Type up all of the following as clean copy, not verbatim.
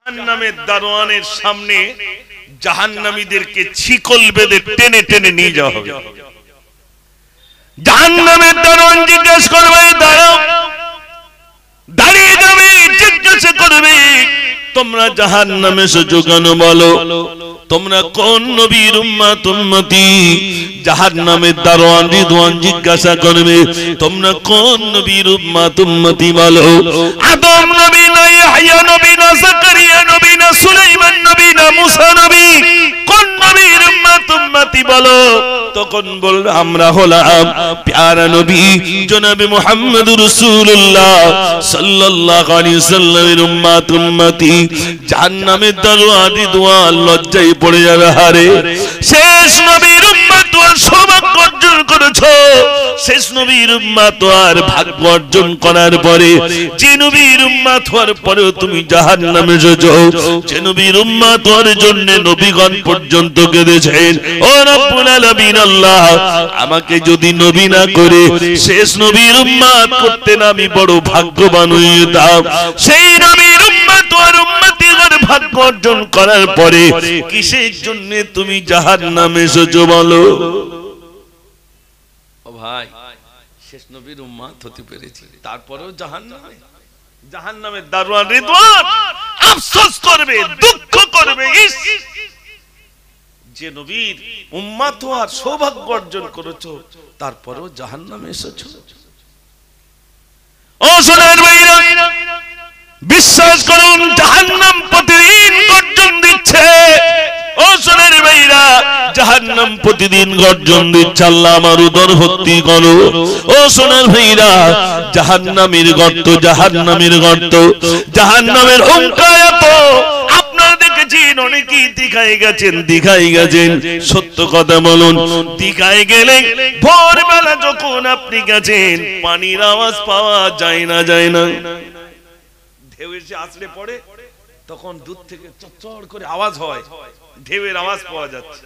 জাহান্নামের দারোয়ানের সামনে জাহান্নামীদেরকে শিকল বেঁধে টেনে টেনে নিয়ে যাওয়া হবে। জাহান্নামের দারোয়ান জিজ্ঞেস করবে, দাঁড়াও, দাঁড়িয়ে যাবে, জিজ্ঞাসা করবে, তোমরা জাহান্নামে এসেছো কেন বলো? তোমরা কোন নবীর উম্মত উম্মতি? জাহান্নামের দারোয়ান রিদওয়ান জিজ্ঞাসা করবে, তোমরা কোন নবীর উম্মত উম্মতি বলো? আদম নবী না, ইয়াহইয়া নবী না, যাকারিয়া নবী না, সুলাইমান নবী না, মুসা নবী, কোন নবীর উম্মত উম্মতি বলো? তখন বলবে, আমরা হলাম প্যারা নবী জনাবে মুহাম্মদুর রাসূলুল্লাহ সাল্লাল্লাহু আলাইহি সাল্লামের উম্মত উম্মতি। জাহান্নামের দারোয়ান রিদওয়ান লজ্জায় পড়ে যাবে, হারে শেষ নবীর উম্মত আর সৌভাগ্য অর্জন করেছো, শেষ নবীর উম্মত আর ভাগ্য অর্জন করার পরে যে নবীর উম্মত হওয়ার পরেও তুমি জাহান্নামে এসেছো, যে নবীর উম্মত হওয়ার জন্য নবীগণ পর্যন্ত কেঁদেছেন। ও রব্বুল আলামিন আল্লাহ, আমাকে যদি নবী না করে শেষ নবীর উম্মত করতেন আমি বড় ভাগ্যবান হইতাম। সেই নবীর উম্মত আর উম্মতিদের ভাগ্য অর্জন করার পরে কিসের জন্য তুমি জাহান্নামে এসেছো বলো? ও ভাই, শেষ নবীর উম্মত হতে পেরেছি, তারপরেও জাহান্নামে। জাহান্নামের দারোয়ান রিদওয়ান আফসোস করবে, দুঃখ করবে, ইস, যে নবীর উম্মত হওয়ার সৌভাগ্য অর্জন করেছো তারপরেও জাহান্নামে এসেছো। ও সোনার ভাইরা, বিশ্বাস করুন, জাহান্নাম প্রতিদিন গর্জন দিচ্ছে। ও সোনার ভাইরা, জাহান্নাম প্রতিদিন গর্জন দিচ্ছে, আল্লাহ আমার উদর ভর্তি করো। ও সোনার ভাইরা, জাহান্নামের গর্ত, জাহান্নামের গর্ত, জাহান্নামের হুঙ্কার এত। আপনারা দেখেছেন অনেকেই দীঘায় গেছেন, দীঘায় গেছেন, সত্য কথা বলুন, দীঘায় গেলে ভোরবেলা যখন আপনি গেছেন পানির আওয়াজ পাওয়া যায় না, যায় না। ঢেউ এসে আছড়ে পড়ে, তখন দূর থেকে চড়চড় করে আওয়াজ হয়, ঢেউয়ের আওয়াজ পাওয়া যাচ্ছে।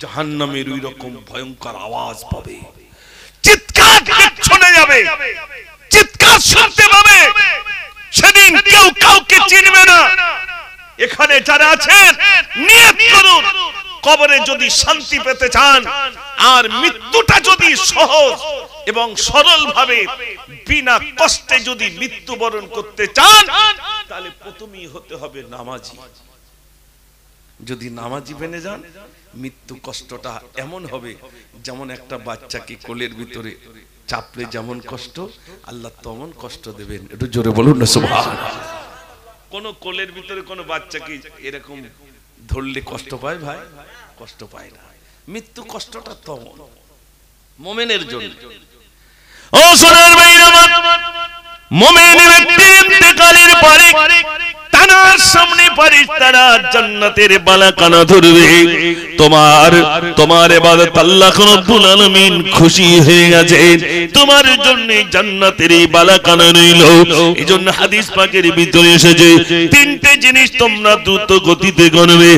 জাহান্নামের ওই রকম ভয়ঙ্কর আওয়াজ পাবে, চিৎকার শোনা যাবে, চিৎকার শুনতে পাবে। সেদিন কেউ কাউকে চিনবে না। এখানে যারা আছেন নিয়ত করুন, কবরে যদি শান্তি পেতে চান আর মৃত্যুটা যদি সহজ এবং সরল ভাবে বিনা কষ্টে যদি মৃত্যুবরণ করতে চান, তাহলে প্রথমেই হতে হবে নামাজি। যদি নামাজি বেনে যান, মৃত্যু কষ্টটা এমন হবে যেমন একটা বাচ্চাকে কোলের ভিতরে চাপলে যেমন কষ্ট, আল্লাহ তেমন কষ্ট দেবেন। একটু জোরে বলুন না সুবহানাল্লাহ। কোন কোলের ভিতরে কোন বাচ্চাকে এরকম ধরলে কষ্ট পায় ভাই? কষ্ট পায় না। মৃত্যু কষ্টটা তেমন মুমিনের জন্য। ও সোনার ভাইরা, মুমিনের ব্যক্তি ইন্তেকালের পরে তার সামনে ফেরেশতারা জান্নাতের বালাখানা ধরবে। তোমার ইবাদত আল্লাহ রাব্বুল আলামিন খুশি হয়ে গেছে, তোমার জন্য জান্নাতের এই বালাখানা রইল। এজন্য হাদিস পাকের ভিতরে এসেছে তিনটে জিনিস তোমরা দ্রুত গতিতে করবে।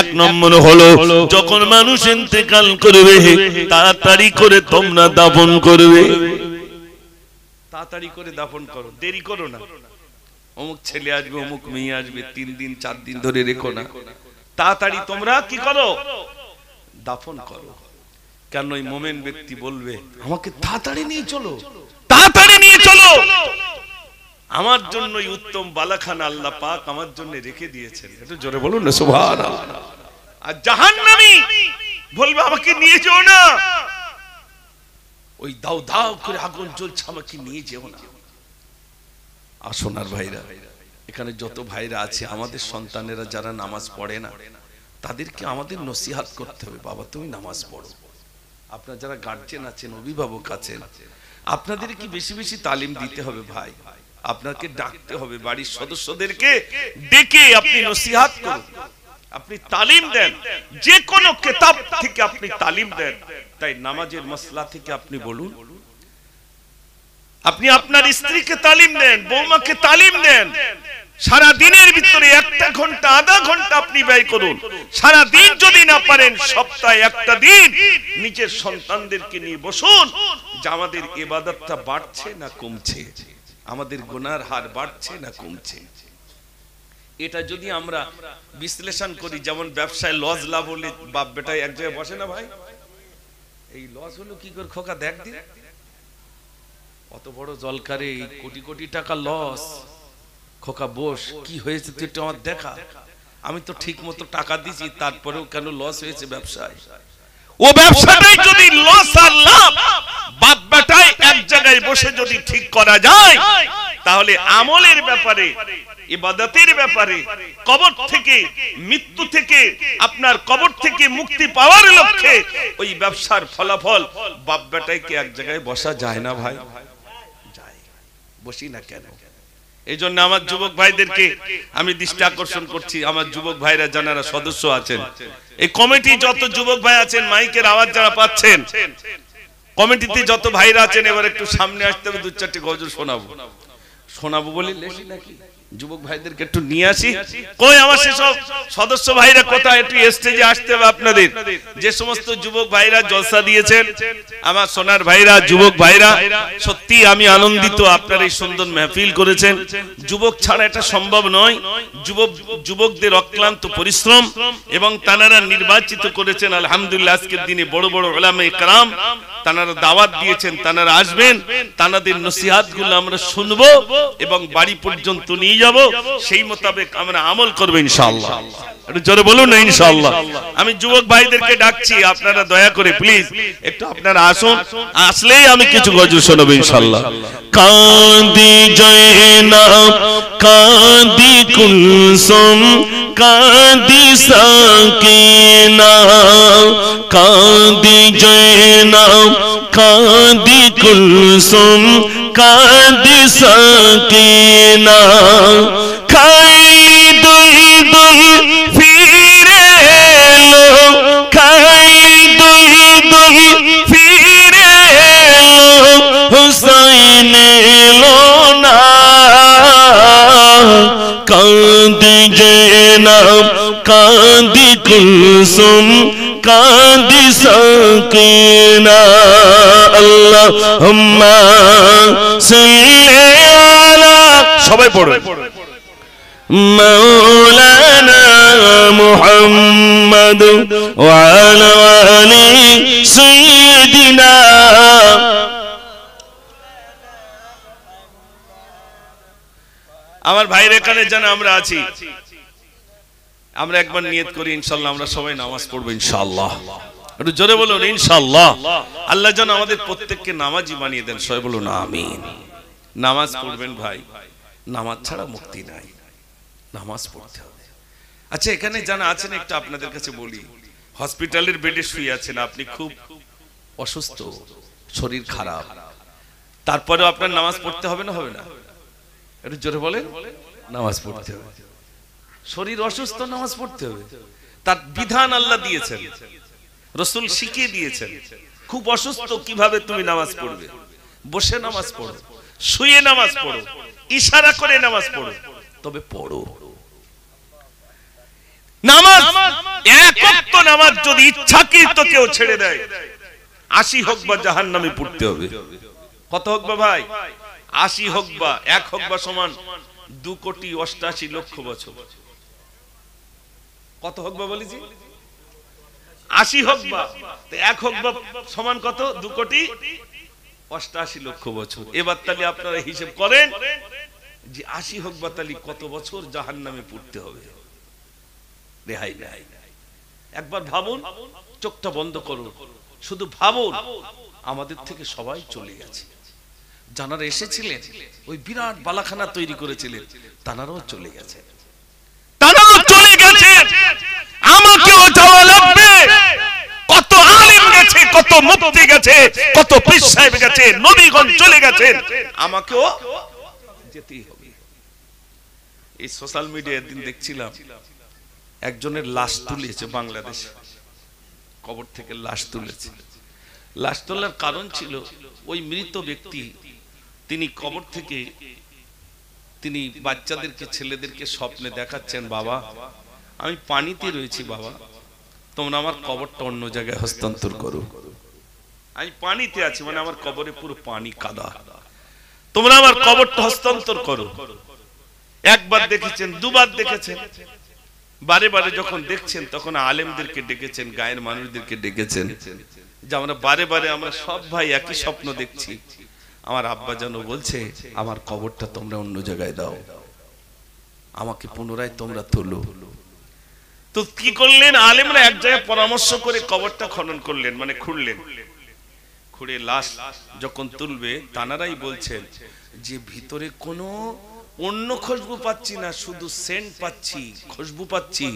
এক নম্বর হলো যখন মানুষ ইন্তেকাল করবে তাড়াতাড়ি করে তোমরা দাফন করবে। তাড়াতাড়ি করে দাফন করো, দেরি করো না। অমুক ছেলে আসবে, অমুক মেয়ে আসবে, 3 দিন 4 দিন ধরে রেখো না, তাড়াতাড়ি তোমরা কি করো? দাফন করো। কেন? ওই মুমিন ব্যক্তি বলবে, আমাকে তাড়াতাড়ি নিয়ে চলো, তাড়াতাড়ি নিয়ে চলো, আমার জন্য উত্তম বালাখানা আল্লাহ পাক আমার জন্য রেখে দিয়েছেন। একটু জোরে বলুন না সুবহানাল্লাহ। আর জাহান্নামী বলবে, আমাকে নিয়ে যেও না, ওই দাও দাও করে আগুন জ্বলছে, আমাকে নিয়ে যেও না। আসোনার ভাইরা, এখানে যত ভাইরা আছে, আমাদের সন্তানেরা যারা নামাজ পড়ে না, তাদেরকে আমাদের নসিহত করতে হবে, বাবা তুমি নামাজ পড়ো। আপনারা যারা গার্জিয়ান আছেন, অভিভাবক আছেন, আপনাদের কি বেশি বেশি তালিম দিতে হবে ভাই। আপনাকে ডাকতে হবে, বাড়ির সদস্যদেরকে ডেকে আপনি নসিহত করুন, আপনি তালিম দেন, যে কোনো কিতাব থেকে আপনি তালিম দেন। তাই নামাজের মাসলা থেকে আপনি বলুন, আপনি আপনার স্ত্রীকে তালিম দেন, বৌমাকে তালিম দেন। সারা দিনের ভিতরে 1 ঘন্টা, আধা ঘন্টা আপনি ব্যয় করুন। সারা দিন যদি না পারেন, সপ্তাহে একটা দিন নিজের সন্তানদেরকে নিয়ে বসুন যে আমাদের ইবাদতটা বাড়ছে না কমছে, আমাদের গুনার হার বাড়ছে না কমছে। এটা যদি আমরা বিশ্লেষণ করি, যেমন ব্যবসায় লস লাভ হলে বাপ বেটায় এক জায়গায় বসে না ভাই, এই লস হলো কি করে খোকা দেখ দি, অত বড় জলকারে এই কোটি কোটি টাকা লস, খোকা বস কি হয়েছে তুই একটু আমার দেখা, আমি তো ঠিক মতো টাকা দিছি তারপরেও কেন লস হয়েছে ব্যবসায়। ও ব্যবসাটাই যদি লস আর লাভ বাপ বেটায় এক জায়গায় বসে যদি ঠিক করা যায়, তাহলে আমলের ব্যাপারে, ইবাদতের ব্যাপারে, কবর থেকে, মৃত্যু থেকে, আপনার কবর থেকে মুক্তি পাওয়ার লক্ষ্যে ওই ব্যবসার ফলাফল বাপ বেটায় কি এক জায়গায় বসা যায় না ভাই? যায়। বসি না কেন? এই জন্য আমার যুবক ভাইদেরকে আমি দৃষ্টি আকর্ষণ করছি, আমার যুবক ভাইরা যারা সদস্য আছেন, এই কমিটি যত যুবক ভাই আছেন, মাইকের আওয়াজ যারা পাচ্ছেন, কমিটিতে যত ভাইরা আছেন, এবার একটু সামনে আসতে হবে, দু চারটি গজল শোনাবো বলে লেখি নাকি, যুবক ভাইদেরকে একটু নিয়ে আসি। কই আমার সেসব সদস্য ভাইরা কোথায়? একটু স্টেজে আসতে হবে আপনাদের। যে সমস্ত যুবক ভাইরা জলসা দিয়েছেন, আমার সোনার ভাইরা, যুবক ভাইরা, সত্যি আমি আনন্দিত আপনারা এই সুন্দর মেহফিল করেছেন। যুবক ছাড়া এটা সম্ভব নয়। যুবকদের অক্লান্ত পরিশ্রম এবং তানারা নির্বাচিত করেছেন আলহামদুলিল্লাহ। আজকের দিনে বড় বড় উলামায়ে কেরাম তানারা দাওয়াত দিয়েছেন, তানারা আসবেন, তানাদের নসিহতগুলো আমরা শুনবো এবং বাড়ি পর্যন্ত নিয়ে যাব, সেই মোতাবেক আমরা আমল করব ইনশাআল্লাহ। একটু জোরে বলুন না ইনশাআল্লাহ। আমি যুবক ভাইদেরকে ডাকছি, আপনারা দয়া করে প্লিজ একটু আপনারা আসুন, আসলেই আমি কিছু গজল শোনাবো ইনশাআল্লাহ। কাঁদি জয়নাব কাঁদি কুলসুম কাঁদি সাকিনা, কাঁদি জয়নাব কাঁদি কুলসুম কাঁদি সাকিনা, খাই দুই দুই ফিরে এলো, খাই দুই দুই ফিরে এলো, হুসাইন এলো না, কাঁদি জয়নাব কাঁদি কুলসুম কাঁদি সাকিনা, আল্লাহুম্মা সাল্লি আলা, সবাই পড়ো, মাওলানা মুহাম্মদ ওয়া আলা আলি সাইয়্যিদিনা। আমার ভাইয়ের এখানে যেন আমরা আছি, আমরা একবার নিয়ত করি ইনশাআল্লাহ আমরা সবাই নামাজ পড়বো ইনশাআল্লাহ। একটু জোরে বলুন ইনশাআল্লাহ। আল্লাহ যেন আমাদের প্রত্যেককে নামাজি বানিয়ে দেন, সবাই বলুন আমিন। নামাজ পড়বেন ভাই, নামাজ ছাড়া মুক্তি নাই, নামাজ পড়তে হবে। আচ্ছা এখানে যারা আছেন একটু আপনাদের কাছে বলি, হসপিটালের বেডে শুয়ে আছেন, আপনি খুব অসুস্থ, শরীর খারাপ, তারপরেও আপনার নামাজ পড়তে হবে না হবে না? একটু জোরে বলেন, নামাজ পড়তে হবে। শরীর অসুস্থ, নামাজ পড়তে হবে, তার বিধান আল্লাহ দিয়েছেন, রাসূল শিখিয়ে দিয়েছেন। খুব অসুস্থ কিভাবে তুমি নামাজ পড়বে? বসে নামাজ পড়ো, শুয়ে নামাজ পড়ো, ইশারা করে নামাজ পড়ো, তবে পড়ো নামাজ। এক ওয়াক্ত নামাজ যদি ইচ্ছাকৃত কেউ ছেড়ে দেয়, 80 হোক বা জাহান্নামে পড়তে হবে। কত হোক বা ভাই? 80 হোক বা 1 হোক বা সমান 2,88,00,000 বছর। কত হোক বা বলেছি? 80 হোক বা 1 হোক বা সমান কত? 2,88,00,000 বছর। এবার তাহলে আপনারা হিসাব করেন যে 80 হোক বা তাহলে কত বছর জাহান্নামে পড়তে হবে। রেহাই নাই। একবার ভাবুন, চোখটা বন্ধ করুন, শুধু ভাবুন, আমাদের থেকে সবাই চলে গেছে। যারা এসেছিলেন ওই বিরাট বালাখানা তৈরি করেছিলেন, তারাও চলে গেছে, তারাও চলে গেছে, আমাকেও যাওয়া লাগবে। কত আলেম গেছে, কত মুফতি গেছে, কত পীর সাহেব গেছে, নবীগণ চলে গেছেন, আমাকেও যেতেই হবে। এই সোশ্যাল মিডিয়ায় দিন দেখছিলাম একজনের লাশ তুলেছে বাংলাদেশে, কবর থেকে লাশ তুলেছে। লাশ তোলার কারণ ছিল ওই মৃত ব্যক্তি তিনি কবর থেকে তিনি বাচ্চাদেরকে, ছেলেদেরকে স্বপ্নে দেখাচ্ছেন, বাবা আমি পানিতে রয়েছি, বাবা তোমরা আমার কবরটা অন্য জায়গায় হস্তান্তর করো, আমি পানিতে আছি, মানে আমার কবরে পুরো পানি কাদা, তোমরা আমার কবরটা হস্তান্তর করো। একবার দেখেছেন, দুবার দেখেছেন, বারে বারে যখন দেখছেন তখন আলেমদেরকে ডেকেছেন, গায়ের মানুষদেরকে ডেকেছেন, যে আমরা বারে বারে আমরা সব ভাই একই স্বপ্ন দেখছি। আমার আব্বা যেন বলছে আমার কবরটা তোমরা অন্য জায়গায় দাও, আমাকে পুনরায় তোমরা তোলো। তো কি করলেন আলেমরা? এক জায়গায় পরামর্শ করে কবরটা খনন করলেন, মানে খুঁড়লেন। খুঁড়ে লাশ যখন তুলবে তানারাই বলছেন যে ভিতরে কোনো অন্য খুশবু পাচ্ছি না, শুধু সেন্ট পাচ্ছি, খুশবু পাচ্ছি,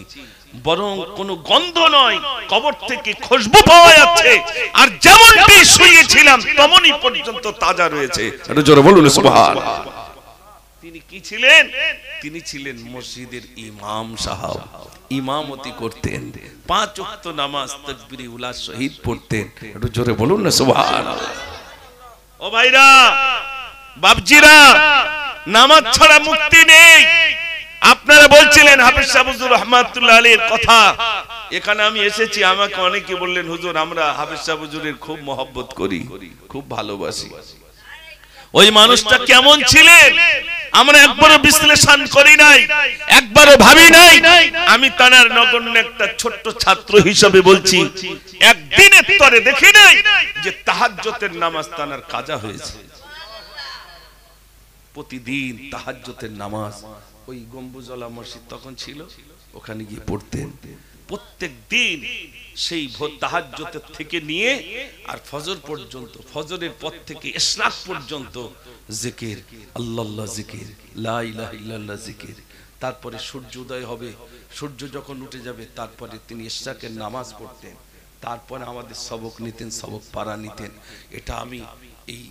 বরং কোনো গন্ধ নয়, কবর থেকে খুশবু পাওয়া যাচ্ছে, আর যেমনটি শুয়েছিলাম তেমনই পর্যন্ত তাজা রয়েছে। একটু জোরে বলুন সুবহানাল্লাহ। তিনি কি ছিলেন? তিনি ছিলেন মসজিদের ইমাম সাহেব, ইমামতি করতেন, 5 ওয়াক্ত নামাজ তাকবীরে উলা শহীদ পড়তেন। একটু জোরে বলুন না সুবহানাল্লাহ। ও ভাইরা, বাপজিরা, নামাজ ছাড়া মুক্তি নেই। আপনারা বলছিলেন হাফেজ সাহেব হুজুর রহমাতুল্লাহ আলাইহির কথা, এখানে আমি এসেছি, আমাকে অনেকে বললেন হুজুর আমরা হাফেজ সাহেব হুজুরের খুব মহব্বত করি, খুব ভালোবাসি। ওই মানুষটা কেমন ছিলেন আমরা একবারও বিশ্লেষণ করি নাই, একবারও ভাবি নাই। আমি তার নগণ্য একটা ছোট্ট ছাত্র হিসেবে বলছি, একদিনের তরে দেখি নাই যে তাহাজ্জুদের নামাজ তার কাজা হয়েছে। প্রতিদিন তাহাজ্জুদের নামাজ ওই গম্বুজওয়ালা মসজিদ তখন ছিল, ওখানে গিয়ে পড়তেন প্রত্যেক দিন। সেই ভোর তাহাজ্জুদের থেকে নিয়ে আর ফজর পর্যন্ত, ফজরের পর থেকে ইশরাক পর্যন্ত জিকির, আল্লাহ জিকির, লা ইলাহা ইল্লাল্লাহ জিকির। তারপরে সূর্য উদয় হবে, সূর্য যখন উঠে যাবে তারপরে তিনি ইশরাকের নামাজ পড়তেন, তারপরে আমাদের সবক নিতেন, সবক পারা নিতেন। এটা আমি এই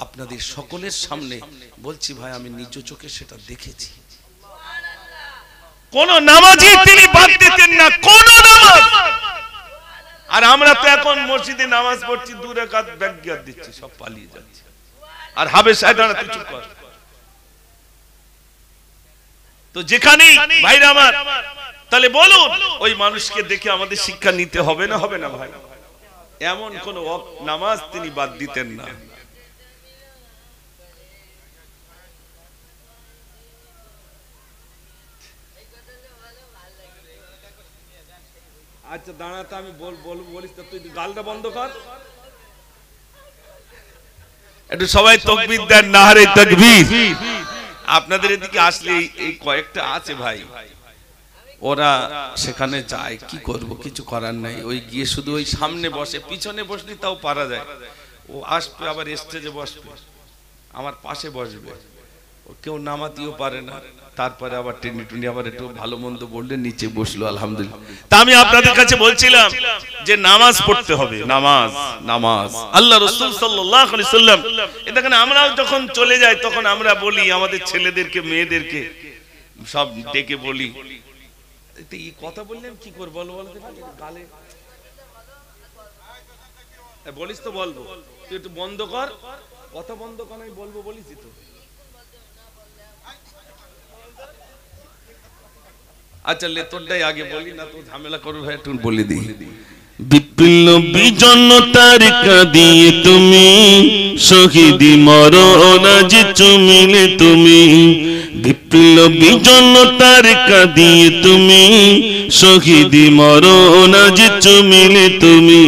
আপনাদের সকলের সামনে বলছি ভাই, আমি নিজ চোখে সেটা দেখেছি। কোন নামাজই তিনি বাদ দিতেন না, কোন নামাজ। আর আমরা তো এখন মসজিদে নামাজ পড়ছি, 2 রাকাত ব্যাগিয়াত দিচ্ছি, সব পালিয়ে যাচ্ছে। আর হাফেজ সাহেব দাঁড়া, তুই চুপ কর। তো যেখানেই ভাইরা আমার, তাহলে বলুন ওই মানুষকে দেখে আমাদের শিক্ষা নিতে হবে না, হবে না ভাই? এমন কোন নামাজ তিনি বাদ দিতেন না। আচ্ছা দাঁড়াতে আমি বলিস তো, তুই গালটা বন্ধ কর। একটু সবাই তাকবীর দেন, নারে তাকবীর। আপনাদের এদিকে আসলে এই কয়েকটা আছে ভাই, ওরা সেখানে যায়, কি করব, কিছু করার নাই। ওই গিয়ে শুধু ওই সামনে বসে, পিছনে বসলে তাও পারা যায়। ও আসবে আবার স্টেজে বসবে, আমার পাশে বসবে, ও কেউ নামাতেও পারে না। তারপরে আবার টেনে টুনি আবার একটু ভালো মন্দ বললে নিচে বসলো, আলহামদুলিল্লাহ। তা আমি আপনাদের কাছে বলছিলাম যে নামাজ পড়তে হবে, নামাজ, নামাজ। আল্লাহ রাসূল সাল্লাল্লাহু আলাইহি সাল্লাম, দেখেন আমরাও যখন চলে যাই তখন আমরা বলি আমাদের ছেলেদেরকে, মেয়েদেরকে সব ডেকে বলি, এই কথা বললেন কি করে, বলো বলো গালে বলিস তো, বলবো, তুই একটু বন্ধ কর, কথা বন্ধ কর, আমি বলবো বলিস তো। আচ্ছা লে তোরটাই আগে বলি না, তো ঝামেলা করো ভাই, একটু বলে দিই। বিপ্লবী জনতার কাঁদিয়ে তুমি, শহীদি মরণ আজ চুমিলে তুমি। বিপ্লবী জনতার কাঁদিয়ে তুমি, শহীদি মরণ আজ চুমিলে তুমি।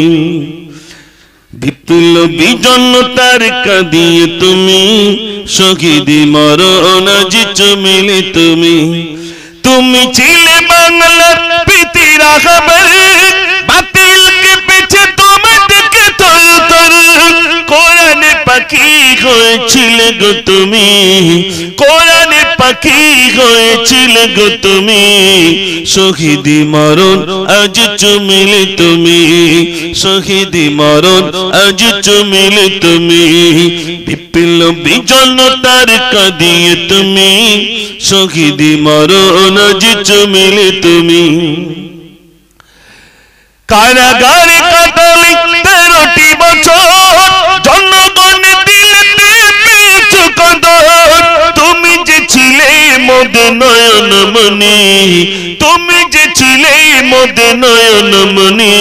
বিপ্লবী জনতার কাঁদিয়ে তুমি, শহীদি মরণ আজ চুমিলে তুমি। তুমি ছিলে বাংলার প্রীতি রাখবার, বাতিলকে পিছে তোমার দিকে তরতর। কোরআনে পাখি হয়েছিলে গো তুমি, কোরআনে পাখি হয়েছিলে গো তুমি। শহীদি মরণ আজ চুমিলে তুমি, শহীদি মরণ আজ চুমিলে তুমি। বিপ্লবী জনতার কাঁদিয়ে তুমি, শহীদি মরণ আজ চুমিলে তুমি। কারাগারে কাটালে 13টি বছর, জনগণ দিলে পিছু কদর। তুমি যে ছিলে মোদে নয়ন মনি, তুমি যে ছিলে মোদে নয়ন মনি,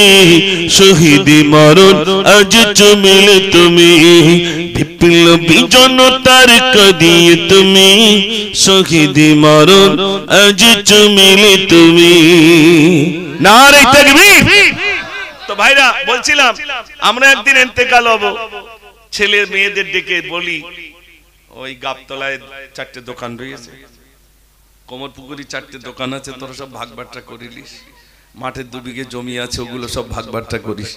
শহীদ মরণ আজ চুমিলে তুমি, বিপ্লবী জনতার কাঁদিয়ে তুমি, শহীদ মরণ আজ চুমিলে তুমি। নারে তাকবীর। তো ভাইরা বলছিলাম আমরা একদিন ইন্তেকাল হব, ছেলে মেয়েদের ডেকে বলি ওই গাবতলায় 4টে দোকান রয়েছে, কোমরপুকুরি 4টে দোকান আছে, তোরা সব ভাগ বাট্টা করিলিস, মাঠের 2 বিঘে জমি আছে ওগুলো সব ভাগ বাট্টা করিস।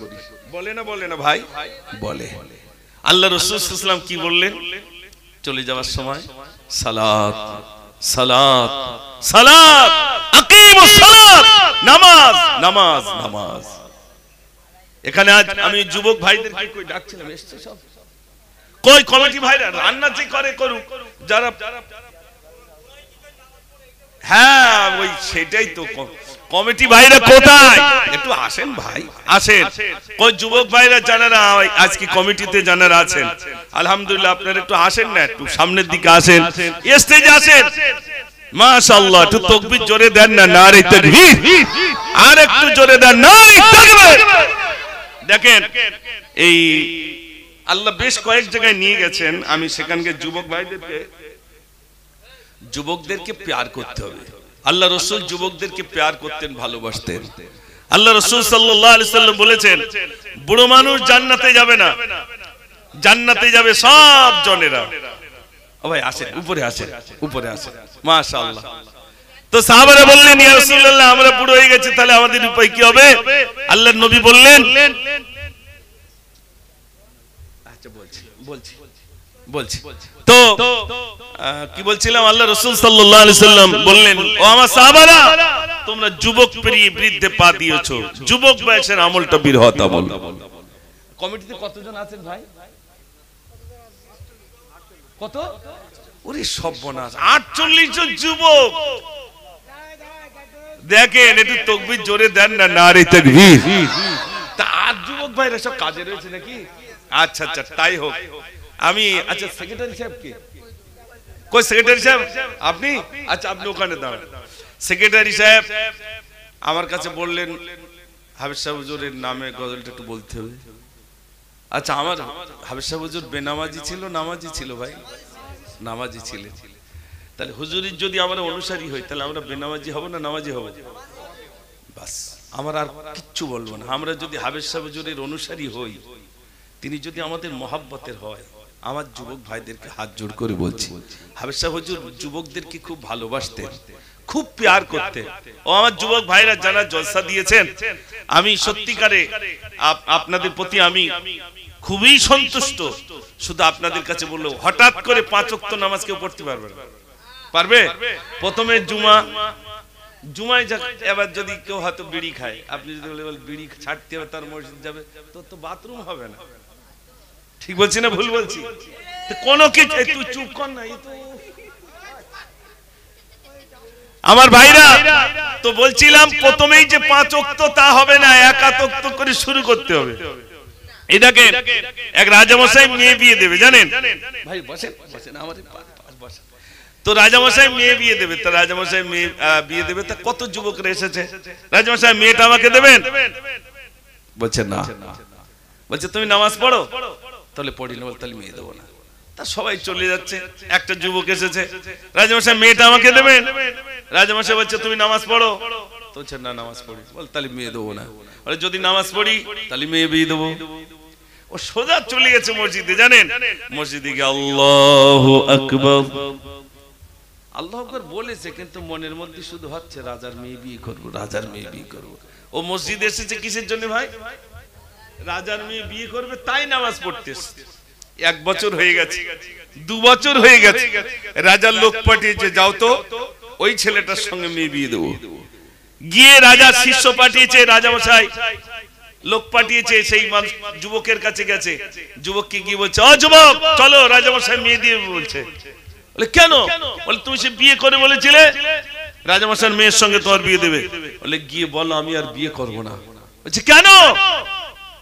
বলে না ভাই? বলে। আল্লাহ রাসূল সাল্লাল্লাহু আলাইহি ওয়াসাল্লাম কি বললেন চলে যাওয়ার সময়? সালাত সালাত সালাত, আকিমুস সালাত, নামাজ নামাজ নামাজ। এখানে আজ আমি যুবক ভাইদেরকে কই ডাকছিলাম, এসছে সব? কই কমিটি ভাইরা রান্না যে করে করুক, যারা হ্যাঁ ওই সেটাই তো কমিটি ভাইরা কোথায়? একটু আসেন ভাই, আসেন। কই যুবক ভাইরা যারা আজকে কমিটিতে যারা আছেন আলহামদুলিল্লাহ, আপনারা একটু আসেন না, একটু সামনের দিকে আসেন, স্টেজে আসেন। মাশাআল্লাহ, একটু তাকবীর জোরে দেন না, নারে তাকবীর। আর একটু জোরে দেন, নারে তাকবীর। দেখেন এই আল্লাহ বেশ কয়েক জায়গায় নিয়ে গেছেন, আমি সেখানকার যুবকদেরকে প্যার করতে হবে। আল্লাহ রাসূল যুবকদেরকে প্যার করতেন, ভালোবাসতেন। আল্লাহ রাসূল সাল্লাল্লাহু আলাইহি ওয়াসাল্লাম বলেছেন বুড়ো মানুষ জান্নাতে যাবে না, জান্নাতে যাবে সব জনেরা। ও ভাই আসেন, উপরে আসেন, উপরে আসেন। মাশাআল্লাহ। তো সাহাবারা বললেন ইয়া রাসূলুল্লাহ আমরা বুড়ো হয়ে গেছি, তাহলে আমাদের উপায় কি হবে? আল্লাহর নবী বললেন, আচ্ছা বলছি তো কি বলছিলাম, আল্লাহ রাসূল সাল্লাল্লাহু আলাইহি ওয়াসাল্লাম বললেন ও আমার সাহাবারা তোমরা যুবক পেরিয়ে বৃদ্ধে পা দিয়েছো, যুবক বয়সের আমলটা বৃহৎ আমল। কমিটিতে কতজন আছেন ভাই? কত? ওরে সর্বনাশ, 48 জন যুবক। দেখেন একটু তাকবীর জোরে দেন না, নারে তাকবীর। তা 8 যুবক ভাইরা সব কাজে রয়েছে নাকি? আচ্ছা আচ্ছা তাই হোক। আমি আচ্ছা সেক্রেটারি সাহেব কে? কই সেক্রেটারি সাহেব আপনি? আচ্ছা আপনি ওখানে দাঁড়ান। সেক্রেটারি সাহেব আমার কাছে বললেন হাফেজ সাহেব হুজুরের নামে গজলটা একটু বলতে হবে। আচ্ছা আমার হাফেজ সাহেব হুজুর বেনামাজি ছিল, নামাজি ছিল ভাই? নামাজি ছিলেন। তাহলে হুজুরের যদি আমরা অনুসারী হই তাহলে আমরা বেনামাজি হব না নামাজি হব? বাস, আমরা আর কিচ্ছু বলবো না। আমরা যদি হাফেজ সাহেব হুজুরের অনুসারী হই, তিনি যদি আমাদের মহাব্বতের হয়, আমার যুবক ভাইদেরকে হাত জোড় করে বলছি হাফেজ সাহেব হুজুর যুবকদেরকে খুব ভালোবাসতেন, খুব প্যার করতেন। ও আমার যুবক ভাইরা যারা জলসা দিয়েছেন, আমি সত্যিকারে আপনাদের প্রতি আমি খুবই সন্তুষ্ট। শুধু আপনাদের কাছে বললো হঠাৎ করে 5 ওয়াক্ত নামাজ কেউ পড়তে পারবে না? পারবে? প্রথমে জুমায় এবার যদি কেউ হয়তো বিড়ি খায়, আপনি যদি বলে বিড়ি ছাড়তে হবে তার মসজিদ যাবে, তো বাথরুম হবে না। ঠিক বলছি না ভুল বলছি? কোনো কিছু তুই চুপ কর না। আমার ভাইরা তো বলছিলাম প্রথমেই যে 5 ওয়াক্ত তা হবে না, 1 ওয়াক্ত করে শুরু করতে হবে। এই দেখেন এক রাজামশাই মেয়ে বিয়ে দেবে, জানেন ভাই? বসেন বসেন, আমাদের বসেন। তো রাজামশাই মেয়ে বিয়ে দেবে, তো রাজামশাই মেয়ে বিয়ে দেবে, তা কত যুবকরা এসেছে, রাজামশাই মেয়েটা আমাকে দেবেন? বলছে না। বলছে তুমি নামাজ পড়ো, তাহলে পড়ি না, তাহলে মেয়ে দেবো না। তা সবাই চলে যাচ্ছে, একটা যুবক এসেছে, রাজামশাই মেয়েটা আমাকে দেবেন? রাজামশাই বলছে তুমি নামাজ পড়ো, তো বলছে না নামাজ পড়ি, বল তাহলে মেয়ে দেবো না। বলে যদি নামাজ পড়ি তাহলে মেয়ে বিয়ে দেবো। ও সোজা চলে গেছে মসজিদে, জানেন? মসজিদে গিয়ে আল্লাহু আকবার, আল্লাহু আকবার বলেছে, কিন্তু মনের মধ্যে শুধু হচ্ছে রাজার মেয়ে বিয়ে করবো, রাজার মেয়ে বিয়ে করবো। ও মসজিদে এসেছে কিসের জন্য ভাই? রাজার মেয়ে বিয়ে করবে, তাই নামাজ পড়তে। 1 বছর হয়ে গেছে, 2 বছর হয়ে গেছে, রাজার লোক পাঠিয়েছে যাও তো ওই ছেলেটার সঙ্গে মেয়ে বিয়ে দেবো। গিয়ে রাজার শিষ্য পাঠিয়েছে, রাজামশাই লোক পাঠিয়েছে, সেই যুবকের কাছে গেছে। যুবককে গিয়ে বলছে ও যুবক চলো, রাজামশাই মেয়ে দিয়ে বলছে। বলে কেন? বলে তুমি সে বিয়ে করে বলেছিলে রাজামশাইয়ের মেয়ের সঙ্গে তোমার বিয়ে দেবে। বলে গিয়ে বলো আমি আর বিয়ে করব না। বলছে কেন?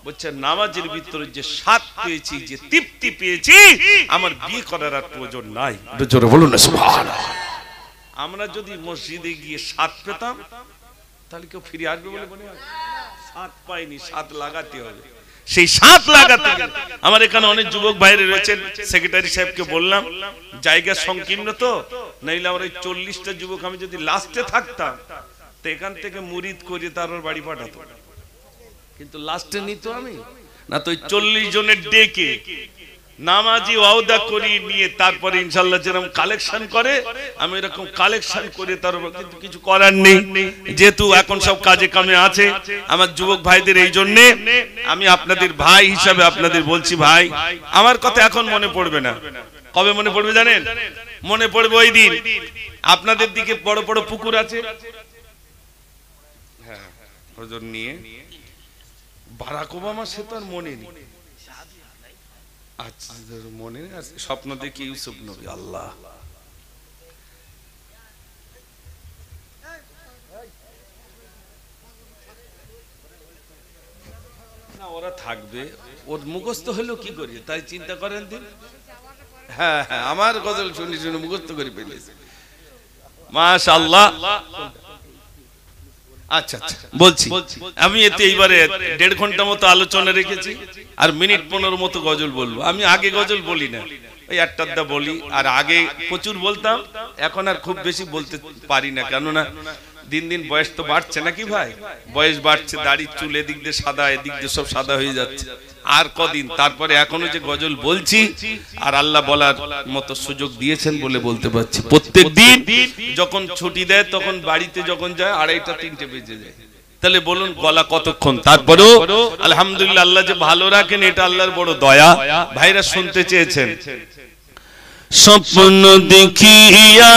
বলছে নামাজের ভিতরে যে স্বাদ পেয়েছি, যে তৃপ্তি পেয়েছি, আমার বিয়ে করার আর প্রয়োজন নাই। জোরে বলুন না সুবহানাল্লাহ। আমরা যদি মসজিদে গিয়ে 7 পেতাম তাহলে কেউ ফিরে আসবে বলে মনে হয়? 7 পাইনি, 7 লাগাতে হবে। সেই 7 লাগাতে গেলে আমার এখানে অনেক যুবক বাইরে রয়েছেন, সেক্রেটারি সাহেবকে বললাম জায়গা সংকীর্ণ তো, নাইলে আমার ওই 40টা যুবক আমি যদি লাস্টে থাকতাম তো এখান থেকে মুরিদ করে তারপর বাড়ি পাঠাতো, কিন্তু লাস্টে নিত আমি না, তো 40 জনের ডেকে নামাজি ওয়াদা করি নিয়ে তারপরে ইনশাআল্লাহ যেরকম কালেকশন করে আমি এরকম কালেকশন করে তারপর, কিন্তু কিছু করার নেই যেহেতু এখন সব কাজে কামে আছে আমার যুবক ভাইদের। এই জন্য আমি আপনাদের ভাই হিসাবে আপনাদের বলছি, ভাই আমার কথা এখন মনে পড়বে না, কবে মনে পড়বে জানেন? মনে পড়বে ওই দিন আপনাদের দিকে বড় বড় পুকুর আছে, হ্যাঁ ওজন নিয়ে বারাক ওবামা, সে তো আর মনে নেই, আচ্ছা মনে নেই, স্বপ্ন দেখি ইউসুফ নবী, আল্লাহ না ওরা থাকবে, ওর মুখস্থ হলো কি করি তাই চিন্তা করেন দিন। হ্যাঁ হ্যাঁ আমার গজল শুনি শুনে মুখস্থ করে ফেলেছে, মাশাআল্লাহ। আচ্ছা আচ্ছা বলছি, আমি এতে এইবারে 1.5 ঘন্টা মতো আলোচনা রেখেছি, আর মিনিট 15 মতো গজল বলবো। আমি আগে গজল বলি না, ওই 1টা বলি, আর আগে প্রচুর বলতাম, এখন আর খুব বেশি বলতে পারি না, কেননা দিন দিন বয়স তো বাড়ছে নাকি ভাই, বয়স বাড়ছে, দাড়ি চুল এদিক দিয়ে সাদা এদিক দিয়ে সব সাদা হয়ে যাচ্ছে, আর কদিন তারপরে এখনো যে গজল বলছি, আর আল্লাহ বলার মতো সুযোগ দিয়েছেন বলে বলতে পারছি। প্রত্যেক দিন যখন ছুটি দেয় তখন বাড়িতে যখন যায় 2:30 3টে বেজে যায়, তাহলে বলুন গলা কতক্ষণ। তারপরেও আলহামদুলিল্লাহ আল্লাহ যে ভালো রাখেন এটা আল্লাহর বড় দয়া। ভাইরা শুনতে চেয়েছেন, স্বপ্ন দেখিয়া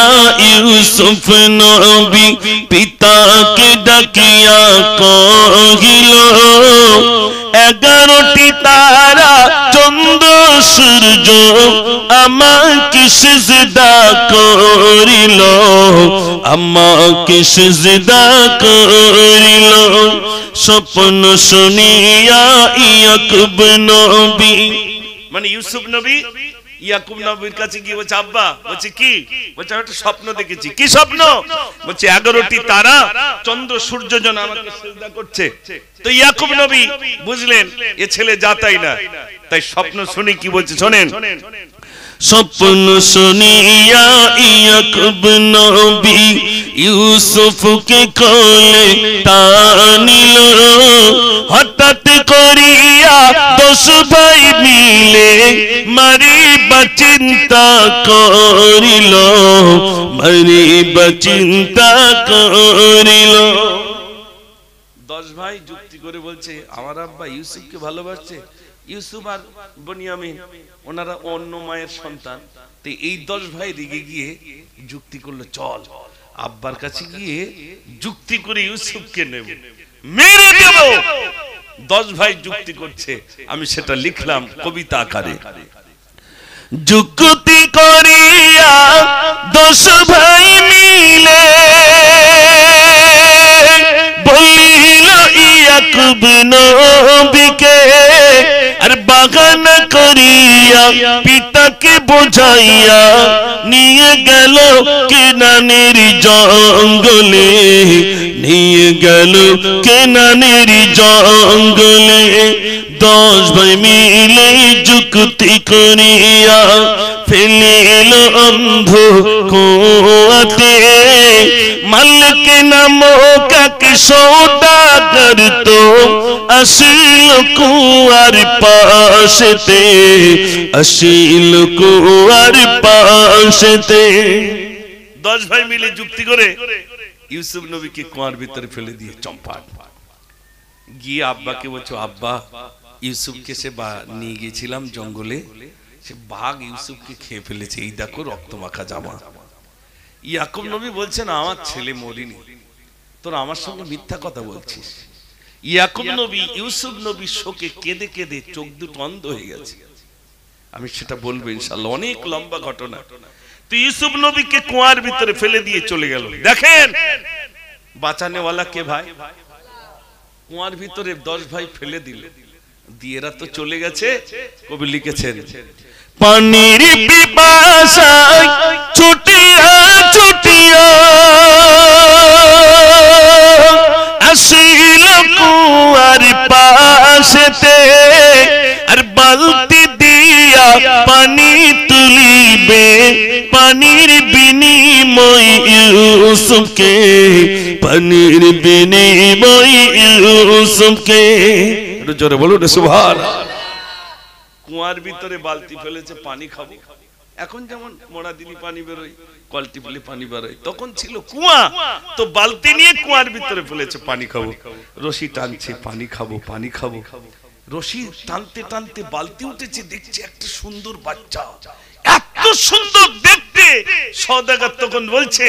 ইউসুফ নবী পিতাকে ডাকিয়া কহিল, 11টি তারা চন্দ্র সূর্য আমাকে সিজদা করিল, আমাকে সিজদা করিল। স্বপ্ন শুনিয়া ইয়াকুব নবী, মানে ইউসুফ নবী ইয়াকুব নবীর কাছে গিয়ে বলছে, আব্বা, বলছে কি? বলছে একটা স্বপ্ন দেখেছি। কি স্বপ্ন? বলছে 11টি তারা চন্দ্র সূর্য যেন আমাকে সিজদা করছে। তো ইয়াকুব নবী বুঝলেন এ ছেলে যাতাই না, তাই স্বপ্ন শুনি কি বলছে শোনেন। স্বপ্ন শুনিয়া ইয়াকুব নবী ইউসুফকে কোলে টানিল, হঠাৎ করিয়া 10 ভাই মিলে মারিবা চিন্তা করিল, মারিবা চিন্তা করিল। 10 ভাই যুক্তি করে বলছে আমার আব্বা ইউসুফকে ভালোবাসছে, ইউসুফ আর বনিয়ামিন ওনারা অন্য মায়ের সন্তান, তো এই 10 ভাই রেগে গিয়ে যুক্তি করলো, চল আব্বার কাছে গিয়ে যুক্তি করে ইউসুফকে নেব, মেরে দেব। 10 ভাই যুক্তি করছে, আমি সেটা লিখলাম কবিতা আকারে। যুক্তি করিয়া 10 ভাই মিলে বলিল ইয়াকুব নবীকে, আর বাগান করিয়া পিতাকে বোঝাইয়া নিয়ে গেল কেনানের জঙ্গলে, নিয়ে গেল কেনানের জঙ্গলে। 10 ভাই মিলে যুক্তি করিয়া ফেলিল অন্ধ কুয়াতে, মালিক নামক এক সওদাগর তো আসিল কুয়ার পাশেতে, আসিল কুয়ার পাশেতে। 10 ভাই মিলে যুক্তি করে ইউসুফ নবীকে কুয়ার ভিতরে ফেলে দিয়ে চম্পট গিয়ে আব্বাকে বলছো, আব্বা ইউসুফকে সে নিয়ে গিয়েছিলাম জঙ্গলে, সে বাঘ ইউসুফকে খেয়ে ফেলেছে, এই দেখো রক্ত মাখা জামা। ইয়াকুব নবী বলছেন আমার ছেলে মরিনি, তোর আমার সঙ্গে মিথ্যা কথা বলছিস। ইয়াকুব নবী ইউসুফ নবী শোকে কেঁদে কেঁদে চোখ দুটো অন্ধ হয়ে গেছে, আমি সেটা বলবো ইনশাআল্লাহ, অনেক লম্বা ঘটনা। তো ইউসুফ নবীকে কুয়ার ভিতরে ফেলে দিয়ে চলে গেল। দেখেন বাঁচানেওয়ালা কে ভাই, কুয়ার ভিতরে 10 ভাই ফেলে দিল, দিয়ে এরা তো চলে গেছে। কবি লিখেছেন, পানির পিপাসায় ছুটিয়া ছুটিয়া দিয়া আসিল কুয়ার পাশেতে আর বালতি দিয়া পানি তুলিবে পানির বিনিময় ইউসুফকে পানির বিনিময় ইউসুফকে একটু জোরে বলুন সুবহানাল্লাহ। কুয়ার ভিতরে বালতি ফেলেছে পানি খাবো। এখন যেমন মোড়া দিলি পানি বেরোয়, কলটি ফেলে পানি বেরোয়, তখন ছিল কুয়া, তো বালতি নিয়ে কুয়ার ভিতরে ফেলেছে পানি খাবো। রশি টানছে পানি খাবো পানি খাবো, রশি টানতে টানতে বালতি উঠেছে, দেখছে একটা সুন্দর বাচ্চা, এত সুন্দর দেখতে। সওদাগর তখন বলছে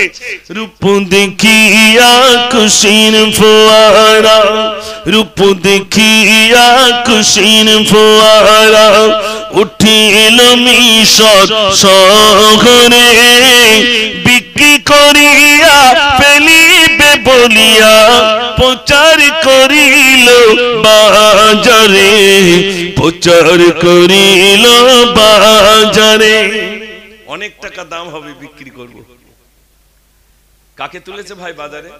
রূপ দেখিয়া খুশির ফোয়ারা, রূপ দেখিয়া খুশির ফোয়ারা, উঠিল মিশর শহরে বিক্রি করিয়া ফেলিবে বলিয়া প্রচার করিল বাজারে, প্রচার করিল বাজারে। অনেক টাকা দাম হবে, বিক্রি করব। কাকে তুলেছে ভাই বাজারে?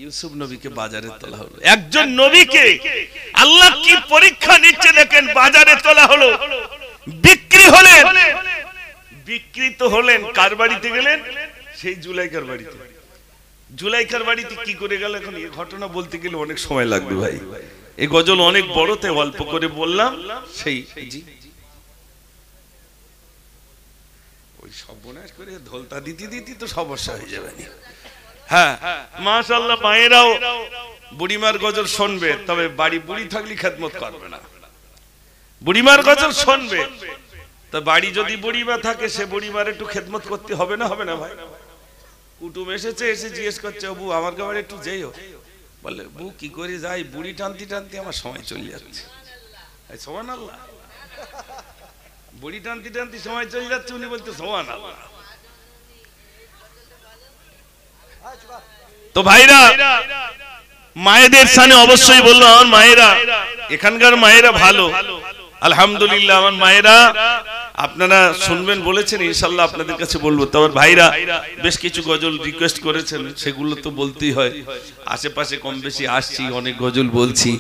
ইউসুফ নবীকে বাজারে তোলা হলো। একজন নবীকে আল্লাহ কি পরীক্ষা নিচ্ছে দেখেন, বাজারে তোলা হলো, বিক্রি হলেন। বিক্রিত হলেন কার বাড়িতে গেলেন? সেই জুলাইখার বাড়িতে। জুলাইখার বাড়িতে কি করে গেল? এখন এই ঘটনা বলতে গেলে অনেক সময় লাগবে ভাই, এই গজল অনেক বড়তে অল্প করে বললাম। সেই ওই সর্বনাশ করে ধলতা দিতে দিতে তো সমস্যা হয়ে যাবে। হ্যাঁ মাশাআল্লাহ, মায়েরাও বুড়িমার গজল শুনবে, তবে বাড়ি বুড়ি থাকলে খেদমত করবে না। বুড়িমার গজল শুনবে, তো বাড়ি যদি বুড়িমা থাকে সে বুড়িমার একটু খেদমত করতে হবে না? হবে না ভাই? কুটুম এসেছে, এসে জিজ্ঞেস করছে বউ আমার কাছে একটু যেও, বলে বউ কি করে যাই, বুড়ি টানতে টানতে আমার সময় চলে যাচ্ছে। সুবহানাল্লাহ, বুড়ি টানতে টানতে সময় চলে যাচ্ছে, উনি বলতে সুবহানাল্লাহ। তো ভাইরা, মায়েদের সামনে অবশ্যই বললো আমার মায়েরা, এখানকার মায়েরা ভালো আলহামদুলিল্লাহ। আমার মায়েরা আপনারা শুনবেন বলেছেন, ইনশাআল্লাহ আপনাদের কাছে বলবো। তবে ভাইরা বেশ কিছু গজল রিকোয়েস্ট করেছেন, সেগুলো তো বলতেই হয়। আশেপাশে কম বেশি আসছি, অনেক গজল বলছি,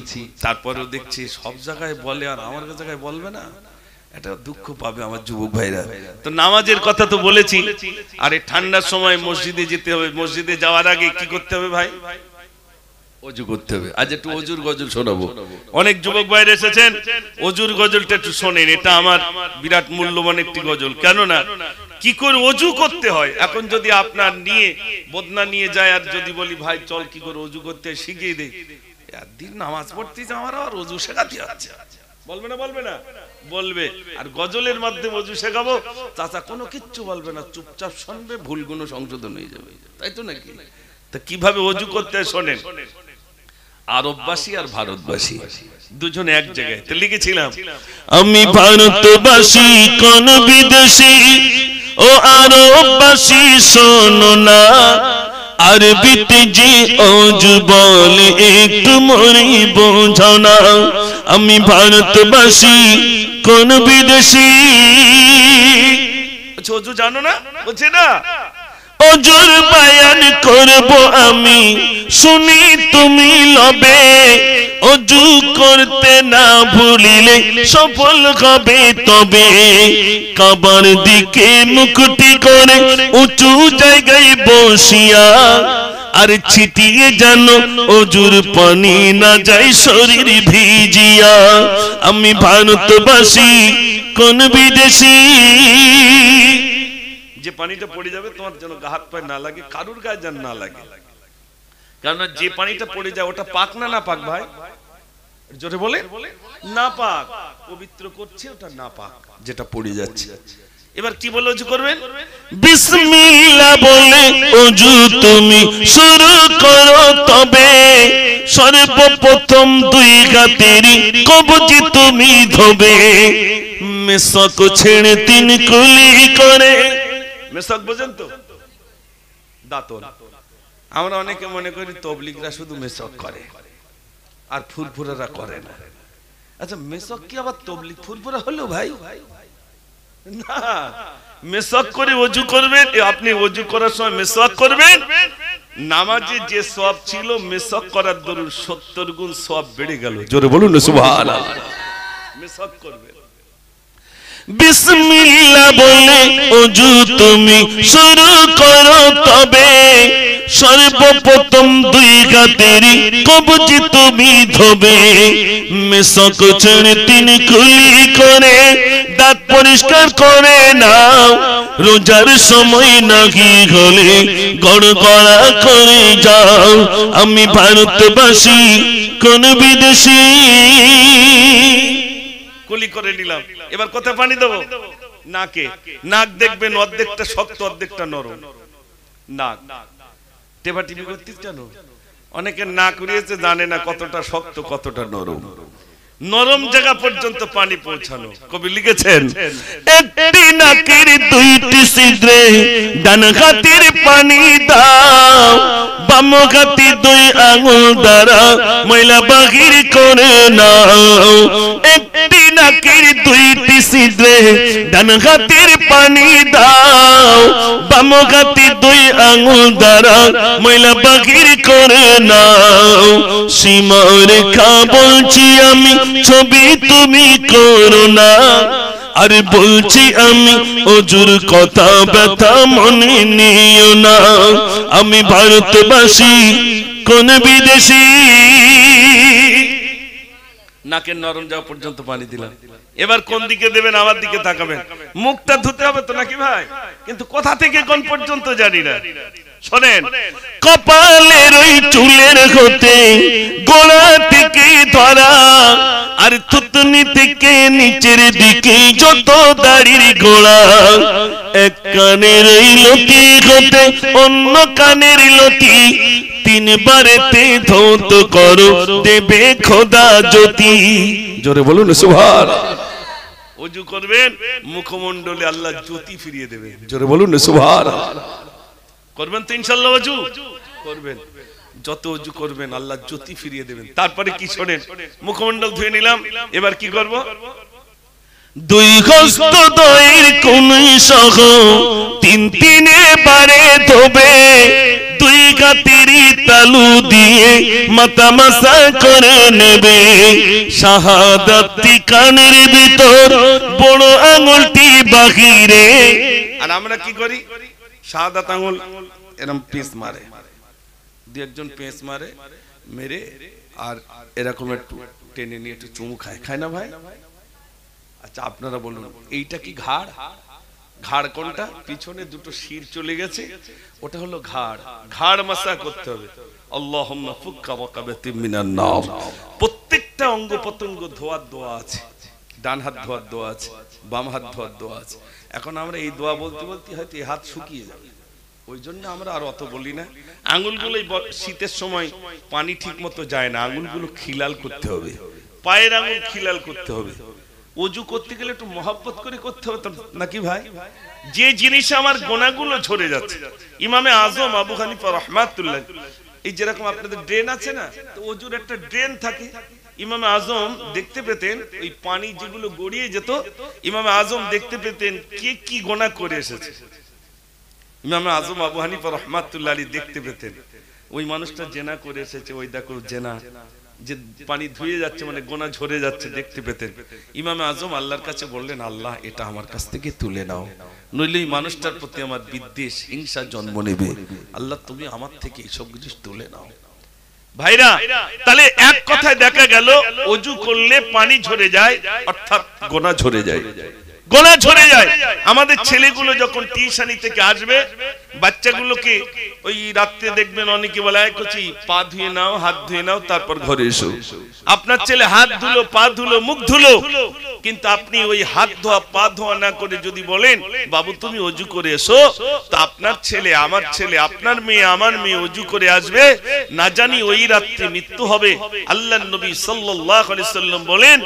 তারপরেও দেখছি সব জায়গায় বলে আর আমার জায়গায় বলবে না, এটা দুঃখ পাবে আমার যুবক ভাইরা। তো নামাজের কথা তো বলেছি, আর এই ঠান্ডার সময় মসজিদে যেতে হবে। মসজিদে যাওয়ার আগে কি করতে হবে ভাই? ওযু করতে হবে। আজ একটু ওযুর গজল শোনাবো। অনেক যুবক ভাইরা এসেছেন, ওযুর গজলটা একটু শোনেন, এটা আমার বিরাট মূল্যবান একটি গজল। কেননা কি করে ওযু করতে হয়, এখন যদি আপনার নিয়ে বদনা নিয়ে যায় আর যদি বলি ভাই চল কি করে ওযু করতে শিখিয়ে দেই, একদিন নামাজ পড়তেছে আমার আর ওযু শেখাতে হচ্ছে, বলবে না? বলবে না? বলবে। আর গজলের মাধ্যমে ওযু শেখাবো, চাচা কোনো কিচ্ছু বলবে না, চুপচাপ শুনবে, ভুলগুলো সংশোধন হয়ে যাবে, তাই তো নাকি? তা কিভাবে ওযু করতে হয় শোনেন। আরববাসী আর ভারতবাসী দুজন এক জায়গায়, তো লিখেছিলাম আমি ভারতবাসী কোন বিদেশি, ও আরববাসী শোনো না, আরবিতে যে ওযু বলে একটু মরি বোঝো না। আমি ভারতবাসী কোন বিদেশি, ওযু জানো না? বুঝছে না? ওযুর বায়ান করব আমি, শুনি তুমি লবে, ওযু করতে না ভুলিলে সফল হবে তবে। কাবার দিকে মুখটি করে উঁচু জায়গায় বসিয়া, আর ছিটিয়ে যেন ওযুর পানি না যায় শরীর ভিজিয়া। আমি ভারতবাসী কোন বিদেশি, যে পানিটা পড়ে যাবে তোমার যেন হাত পায়ে না লাগে, কারুর গায়ে যেন না লাগে। কারণ যে পানিটা পড়ে যায় ওটা পাক না না পাক ভাই? জোরে বলে না পাক, পবিত্র করছে ওটা না পাক যেটা পড়ে যাচ্ছে। এবার কি বলে ওযু করবেন? বিসমিল্লাহ বলে ওযু তুমি শুরু করো তবে, সর্বপ্রথম দুই হাতেরই কবজি তুমি ধোবে, মেশক ছেড়ে তিন কুলি করে। মেশক বোঝেন তো? দাঁতন। আমরা অনেকে মনে করি তবলিগরা শুধু মেশক করে আর ফুরফুরারা করে না। আচ্ছা মেশক কি আবার তবলিগ ফুরফুরা হলো ভাই? না, মেসওয়াক করে ওযু করবেন। আপনি ওযু করার সময় মেসওয়াক করবেন, নামাজে যে সওয়াব ছিল মেসওয়াক করার দরুন 70 গুণ সওয়াব বেড়ে গেল। জোরে বলুন না সুবহানাল্লাহ। মেসওয়াক করবেন। বিসমিল্লাহ বলে ওযু তুমি শুরু করো, তবে সর্বপ্রথম দুই হাতেরই কবজি তুমি ধোবে। মেসওয়াক ছেড়ে 3 কুলি করে দাঁত পরিষ্কার করে নাও। রোজার সময় নাকি হলে গড়গড়া করে যাও। আমি ভারতবাসী কোন বিদেশি। কুলি করে নিলাম, এবার কোথায় পানি দেবো? নাকে। নাক দেখবেন অর্ধেকটা শক্ত অর্ধেকটা নরম। নাক টেপা টিপি করতে জানো? অনেকে নাক উড়িয়েছে, জানে না কতটা শক্ত কতটা নরম। নরম জায়গা পর্যন্ত পানি পৌঁছানো। কবি লিখেছেন, একটি নাকের 2টি ছিদ্রে ডান হাতের পানি দাও। বাম হাতে 2 আঙুল দ্বারা ময়লা বাহির করে নাও। একটি নাকের 2টি ছিদ্রে ডান হাতের পানি দাও। বাম হাতে 2 আঙুল দ্বারা ময়লা বাহির করে নাও। সীমারেখা বলছি আমি, ছবি তুমি করো না। আর বলছি আমি ওযুর কথা, ব্যথা মনে নিও না। আমি ভারতবাসী কোন বিদেশি। নাকের নরম যাওয়া পর্যন্ত পানি দিলাম। এবার কোন দিকে দেবেন? আমার দিকে তাকাবেন। মুখটা ধুতে হবে তো নাকি ভাই? কিন্তু কোথা থেকে কোন পর্যন্ত জানি না। শোনেন, কপালের ওই চুলের হতে গোড়া থেকে ধরা, আর থুতনি থেকে নিচের দিকে যত দাড়ির গোড়া। এক কানের এই লতি হতে অন্য কানের লতি 3 বারেতে ধৌত করো, দেবে খোদা জ্যোতি। জোরে বলুন সুবহানাল্লাহ। ওযু করবেন, মুখমণ্ডলে আল্লাহ জ্যোতি ফিরিয়ে দেবেন। জোরে বলুন সুবহানাল্লাহ। করবেন তো ইনশাআল্লাহ? ওযু করবেন, যত ওযু করবেন আল্লাহ জ্যোতি ফিরিয়ে দেবেন। তারপরে কি শোনেন, মুখমণ্ডল ধুয়ে নিলাম, এবার কি করব? 2 হস্ত দয়ের কোণই সহ 3 বারে ধোবে। 2 হাতেরই তালু দিয়ে মাথা মাসা করে নেবে। শাহাদাতটি কানের ভিতর, বড় আঙুলটি বাহিরে। আর আমরা কি করি? শাহাদাত আঙুল এরকম পেঁচ মারে, 2-1 পেঁচ মারে, মেরে আর এরকম একটু টেনে নিয়ে একটু চুমু খায়। খায় না ভাই? আচ্ছা আপনারা বলুন, এইটা কি ঘাড়? ঘাড় কোনটা? পিছনে 2টো শির চলে গেছে, ওটা হলো ঘাড়। ঘাড় মাসা করতে হবে। আল্লাহুম্মা ফুক্কা ওয়াকাবাতিম মিনান নার। প্রত্যেকটা অঙ্গ প্রত্যঙ্গ ধোয়ার দোয়া আছে। ডান হাত ধোয়ার দোয়া আছে, বাম হাত ধোয়ার দোয়া আছে। এখন আমরা এই দোয়া বলতে বলতে হয়তো এই হাত শুকিয়ে যাবে, ওই জন্য আমরা আর অত বলি না। আঙুলগুলো শীতের সময় পানি ঠিক মতো যায় না, আঙুলগুলো খিলাল করতে হবে, পায়ের আঙুল খিলাল করতে হবে। ওযু করতে গেলে একটু মহব্বত করে করতে হবে নাকি ভাই? যে জিনিসে আমার গোনাগুলো ঝরে যাচ্ছে। ইমামে আজম আবু হানিফা রাহমাতুল্লাহ, এই যেরকম আপনাদের ড্রেন আছে না, তো ওযুর একটা ড্রেন থাকে। ইমামে আজম দেখতে পেতেন ওই পানি যেগুলো গড়িয়ে যেত, ইমামে আজম দেখতে পেতেন কে কি গোনা করে এসেছে। ইমামে আজম আবু হানিফা রাহমাতুল্লাহ আলাইহি দেখতে পেতেন ওই মানুষটা জেনা করে এসেছে, ওই দেখো জেনা, যে পানি ধুয়ে যাচ্ছে মানে গোনা ঝরে যাচ্ছে, দেখতে পেতেন। ইমামে আজম আল্লাহর কাছে বললেন, আল্লাহ এটা আমার কাছ থেকে তুলে নাও, নইলে এই মানুষটার প্রতি আমার বিদ্বেষ হিংসা জন্ম নেবে। আল্লাহ তুমি আমার থেকে এইসব জিনিস তুলে নাও। ভাইরা, তাহলে এক কথায় দেখা গেল ওযু করলে পানি ঝরে যায়, অর্থাৎ গোনা ঝরে যায়। গোনা ঝরে যায়। আমাদের ছেলেগুলো যখন টিউশনি থেকে আসবে, বাচ্চাগুলোকে ওই রাতে দেখবেন অনেকে বলে, কচি পা ধুয়ে নাও, হাত ধুয়ে নাও, তারপর ঘরে এসো। আপনার ছেলে হাত ধুলো, পা ধুলো, মুখ ধুলো, কিন্তু আপনি ওই হাত ধোয়া পা ধোয়া না করে যদি বলেন, বাবু তুমি ওযু করে এসো, তো আপনার ছেলে, আমার ছেলে, আপনার মেয়ে, আমার মেয়ে ওযু করে আসবে, না জানি ওই রাতে মৃত্যু হবে। আল্লাহর নবী সাল্লাল্লাহু আলাইহি সাল্লাম বলেন,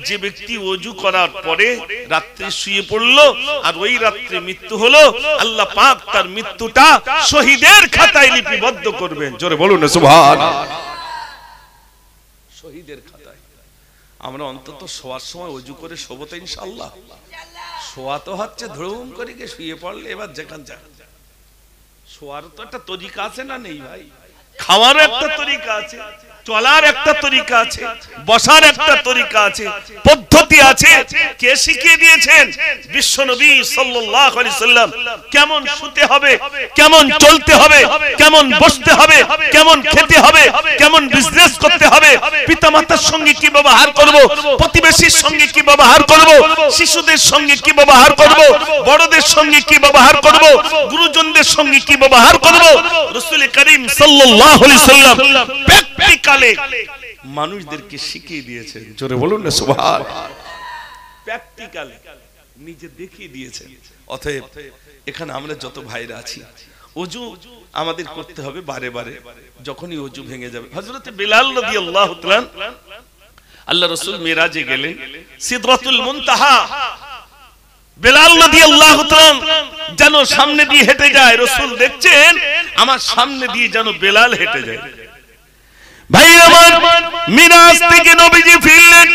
যে ব্যক্তি ওযু করার পরে রাতে শুয়ে পড়লো আর ওই রাতে মৃত্যু হলো, আল্লাহ পাক তার মৃত্যুটা শহীদের খাতায় লিপিবদ্ধ করবেন। জোরে বলুন না সুবহানাল্লাহ। শহীদের খাতায়। আমরা অন্তত শোয়ার সময় ওযু করে শোবো তো ইনশাআল্লাহ? শোয়া তো হচ্ছে ধুম করে গিয়ে শুয়ে পড়লে, এবার যেখান যা শোয়ার তো একটা তরিকা আছে না নেই ভাই? খাওয়ার একটা তরিকা আছে, চলার একটা তরিকা আছে, বসার একটা তরিকা আছে, পদ্ধতি আছে। কে শিখিয়ে দিয়েছেন? বিশ্বনবী সাল্লাল্লাহু আলাইহি সাল্লাম। কেমন শুতে হবে, কেমন চলতে হবে, কেমন বসতে হবে, কেমন খেতে হবে, কেমন বিজনেস করতে হবে, পিতামাতার সঙ্গে কি ব্যবহার করব, প্রতিবেশীর সঙ্গে কি ব্যবহার করব, শিশুদের সঙ্গে কি ব্যবহার করব, বড়দের সঙ্গে কি ব্যবহার করব, গুরুজনদের সঙ্গে কি ব্যবহার করব, রাসূল করিম সাল্লাল্লাহু আলাইহি সাল্লাম প্র্যাকটিক্যালি মানুষদেরকে শিখিয়ে দিয়েছেন। জোরে বলুন না সুবহানাল্লাহ। প্র্যাকটিক্যালি নিজে দেখিয়ে দিয়েছেন। অতএব এখানে আমরা যত ভাইরা আছি, ওযু আমাদের করতে হবে বারে বারে। যখনই ওযু ভেঙে যাবে, হযরত বিলাল রাদিয়াল্লাহু তাআলা আল্লাহ রাসূল মিরাজে গেলেন, সিদরাতুল মুনতাহা বিলাল রাদিয়াল্লাহু তাআলা যেন সামনে দিয়ে হেঁটে যায়। রাসূল দেখছেন আমার সামনে দিয়ে যেন বিলাল হেঁটে যায়। ভাই আমার, মিরাজ থেকে নবীজি ফিরলেন,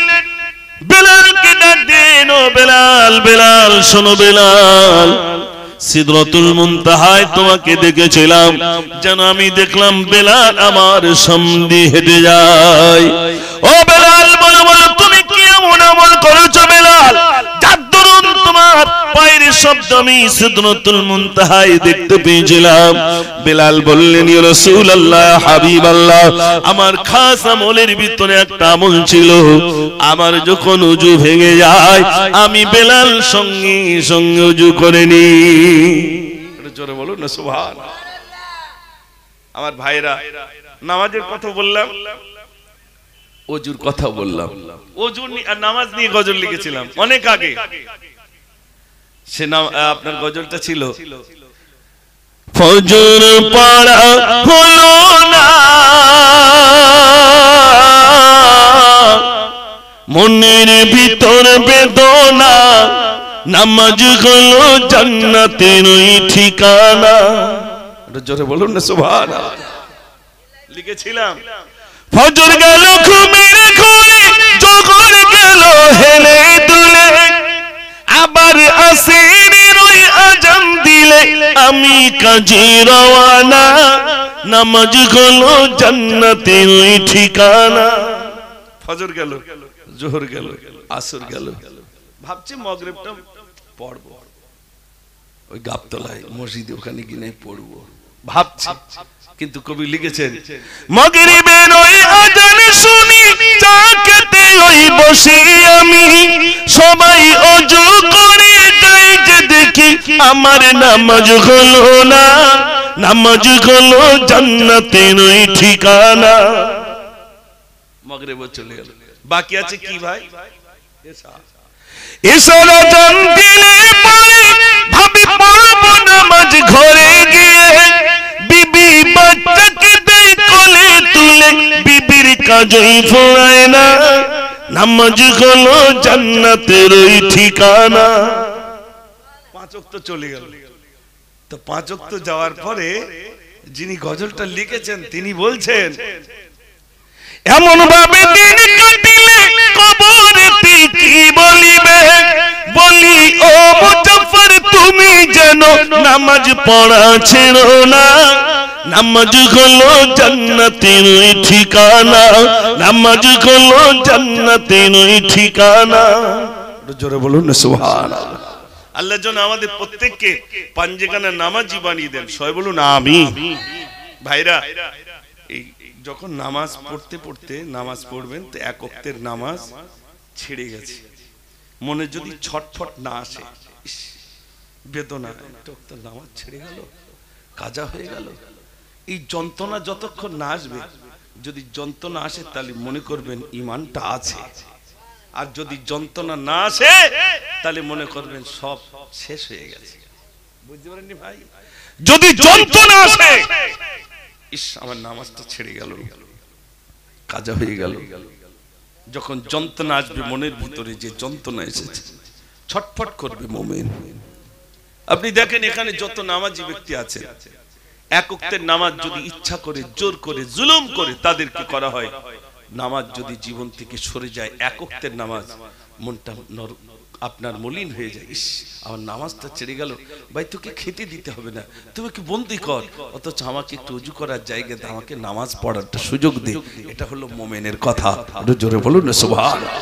বেলালকে ডাক দেন, ও বেলাল, বেলাল শোনো বেলাল, সিদরাতুল মুনতাহায় তোমাকে দেখেছিলাম, যেন আমি দেখলাম বেলাল আমার সামনে হেঁটে যায়। ও বেলাল, বলো বলো তুমি কি এমন আমল করেছো বেলাল, যার দরুন তোমার পায়ের শব্দ আমি সিদরাতুল মুনতাহায় দেখতে পেয়েছিলাম? বেলাল বললেন, ইয়া রাসূলুল্লাহ, হাবিবাল্লাহ, আমার খাস আমলের ভিতরে একটা আমল ছিল, আমার যখন ওযু ভেঙে যায় আমি বেলাল সঙ্গে সঙ্গে ওযু করে নি। জোরে বলুন না সুবহানাল্লাহ। আমার ভাইরা, নামাজের কথা বললাম, ওযুর কথা বললাম, ওযু আর নামাজ নিয়ে গজল লিখেছিলাম অনেক আগে। সে আপনার গজলটা ছিল, ফজর পড়া হলো না, মনের ভিতর বেদনা, নামাজ হলো জান্নাতের ওই ঠিকানা। জোরে বলুন না সুবহানাল্লাহ। লিখেছিলাম, ফজর গেল ঘুমের ঘরে, জোহর গেল হেলে দুলে, আবার আসরের ওই আজান দিলে আমি কাজে রওয়ানা, নামাজ হলো জান্নাতের ওই ঠিকানা। ফজর গেল, জোহর গেল, আসর গেল, ভাবছি মাগরিবটা পড়বো ওই গাবতলায় মসজিদে, ওখানে গিয়ে পড়বো ভাবছি। কিন্তু কবি লিখেছেন, মাগরিবের ওই আজান শুনি চা খেতে ওই বসে আমি, সবাই ওযু করে যাই যে দেখি আমার নামাজ হলো না, নামাজ হলো জান্নাতের ওই ঠিকানা। মাগরিব চলে গেল, বাকি আছে কি ভাই? ইশারা জান দিলে পরে ভাবি পড়বো নামাজ ঘরে গিয়ে, বিবি বাচ্চাকে দেই কোলে তুলে, বিবির কাজই ফুরায় না, নামাজ হলো জান্নাতের ওই ঠিকানা। 5 ওয়াক্ত চলে গেল। তো 5 ওয়াক্ত যাওয়ার পরে যিনি গজলটা লিখেছেন তিনি বলছেন, এমন ভাবে দিন কাটিলে কবরেতে কি বলিবে, বলি ও মুজাফফর তুমি যেন নামাজ পড়া ছেড়ো না, নামাজ হলো জান্নাতের ওই ঠিকানা, নামাজ হলো জান্নাতের ওই ঠিকানা। জোরে বলুন না সুবহানাল্লাহ। আল্লাহ যেন আমাদের প্রত্যেককে পাঞ্জেখানা নামাজি বানিয়ে দেন। সবাই বলুন আমিন। ভাইরা, এই যখন নামাজ পড়তে পড়তে নামাজ পড়বেন তো এক ওয়াক্তের নামাজ ছেড়ে গেছে, মনে যদি ছটফট না আসে, বেদনা, একটা ওয়াক্তের নামাজ ছেড়ে গেল, কাজা হয়ে গেল, এই যন্ত্রণা যতক্ষণ না আসবে, যদি যন্ত্রণা আসে তাহলে মনে করবেন ঈমানটা আছে, আর যদি যন্ত্রণা না আসে তাহলে মনে করবেন সব শেষ হয়ে গেছে। বুঝতে পারেননি ভাই? যদি যন্ত্রণা আসে, ইস আমার নামাজটা ছেড়ে গেল, কাজা হয়ে গেল, যখন যন্ত্রণা আসবে মনের ভিতরে, যে যন্ত্রণা এসেছে, ছটফট করবে মুমিন। আপনি দেখেন এখানে যত নামাজি ব্যক্তি আছে, এক ওয়াক্তের নামাজ যদি ইচ্ছা করে, জোর করে, জুলুম করে তাদেরকে করা হয়, নামাজ যদি জীবন থেকে সরে যায়, এক ওয়াক্তের নামাজ, মনটা আপনার মলিন হয়ে যায়, ইস আমার নামাজটা ছেড়ে গেল। ভাই তোকে খেতে দিতে হবে না, তুমি কি বন্দি কর, অথচ আমাকে একটু উজু করার জায়গাতে আমাকে নামাজ পড়ারটা সুযোগ দে। এটা হলো মোমেনের কথা। একটু জোরে বলুন না সুবহানাল্লাহ।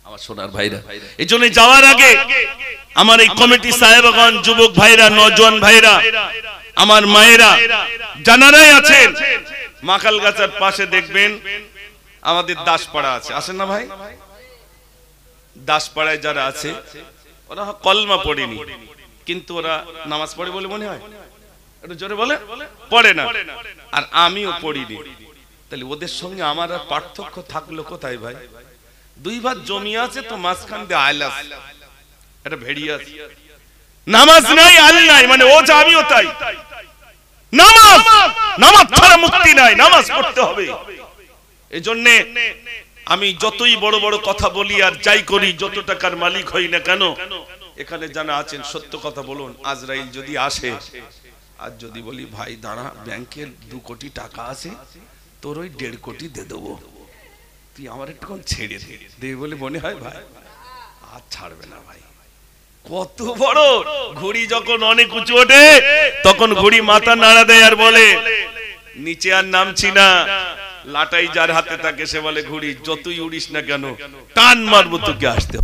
আমার সোনার ভাইরা, এই জন্য যাওয়ার আগে আমার এই কমিটি সাহেবগণ, যুবক ভাইরা, নওজোয়ান ভাইরা, আমার মায়েরা জানারাই আছেন, মাকালগাছার পাশে দেখবেন আমাদের দাসপাড়া আছে, আসেন না ভাই? দাসপাড়ায় যারা আছে ওরা কলমা পড়েনি, কিন্তু ওরা নামাজ পড়ে বলে মনে হয়, একটু জোরে বলে, পড়ে না। আর আমিও পড়িনি, তাহলে ওদের সঙ্গে আমার আর পার্থক্য থাকলো কোথায় ভাই? দুই ভাত জমি আছে তো মাঝখান দিয়ে আইলাস এটা ভেড়িয়ে আছে, নামাজ নাই আল নাই, মানে ও যা আমিও তাই। নামাজ নামাজ ছাড়া মুক্তি নাই, নামাজ পড়তে হবে। এই জন্য আমি যতই বড় বড় কথা বলি আর যাই করি, যত টাকার মালিক হই না কেন, এখানে যারা আছেন সত্য কথা বলুন, আজরাইল যদি আসে আর যদি বলি ভাই দাঁড়া ব্যাংকে 2 কোটি টাকা আছে, তোর ওই 1.5 কোটি দিয়ে দেবো, তুই আমার একটুক্ষণ ছেড়ে দে বলে মনে হয় ভাই আর ছাড়বে না ভাই। কত বড় ঘুড়ি যখন অনেক উঁচু ওঠে তখন ঘুড়ি মাথা নাড়া দেয় আর বলে নিচে আর নামছি না। লাটাই যার হাতে থাকে সে বলে ঘুড়ি যতই উড়িস না কেন টান মারবো তোকে আসতে।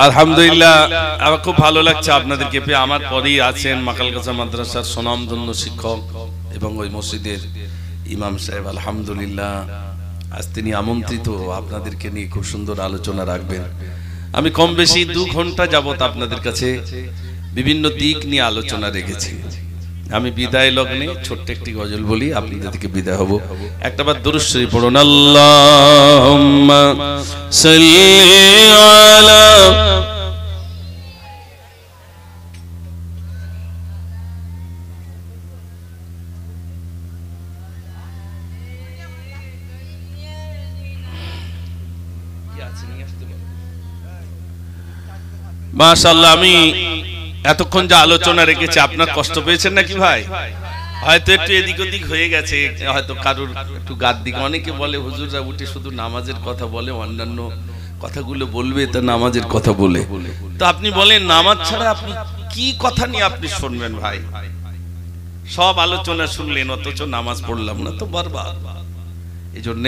আলহামদুলিল্লাহ, আমার খুব ভালো লাগছে আপনাদেরকে পেয়ে। আমার পরেই আছেন মাকালগাছা মাদ্রাসার সুনামধন্য শিক্ষক এবং ওই মসজিদের ইমাম সাহেব। আলহামদুলিল্লাহ, আজ তিনি আমন্ত্রিত আপনাদেরকে নিয়ে খুব সুন্দর আলোচনা রাখবেন। আমি কম বেশি 2 ঘন্টা যাবত আপনাদের কাছে বিভিন্ন দিক নিয়ে আলোচনা রেখেছি। আমি বিদায় লগ্নে ছোট্ট একটি গজল বলি, আপনাদের থেকে বিদায় হব। একটাবার দুরূদ শরীফ পড়ুন, আল্লাহুম্মা সাল্লি আলা মাশাআল্লাহ। আমি এতক্ষণ যা আলোচনা রেখেছি আপনার কষ্ট পেয়েছেন নাকি ভাই? হয়তো একটু এদিক ওদিক হয়ে গেছে, হয়তো কারোর একটু গাদ দিকে। অনেকে বলে হুজুররা উঠে শুধু নামাজের কথা বলে, অন্যান্য কথাগুলো বলবে তা নামাজের কথা বলে। তো আপনি বলেন নামাজ ছাড়া আপনি কি কথা নিয়ে আপনি শুনবেন ভাই? সব আলোচনা শুনলেন অথচ নামাজ পড়লাম না, তো বরবাদ। এই জন্য